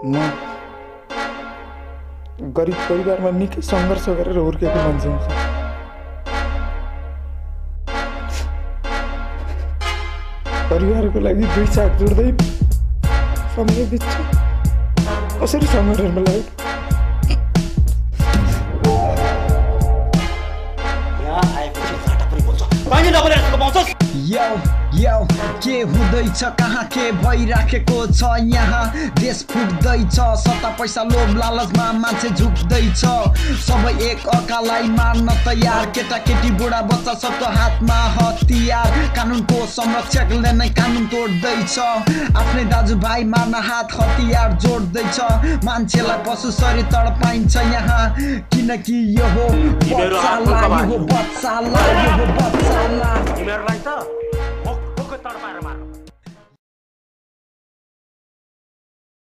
म गरिब परिवारमा निकै सङ्घर्ष गरेर हुर्केको मान्छे हुँ। परिवारको लागि दुई चाक जोड्दै समय बित्छ। कसरी सङ्गठनमा लाग्यो? के हुँदैछ कहाँ के भइराखेको छ यहाँ देश फुट्दैछ सत्ता पैसा लोभ लालचमा मान्छे झुक्दैछ सबै एक अर्कालाई मार्न तयार केटाकेटी बुढा बच्चा सबको हातमा हतियार कानुनको संरक्षकले नै कानुन तोड्दैछ आफ्नै दाजुभाइ मार्न हात हतियार जोड्दैछ मान्छेलाई पशु शरीर तडपाइन्छ यहाँ किनकि यो हो बच्चाला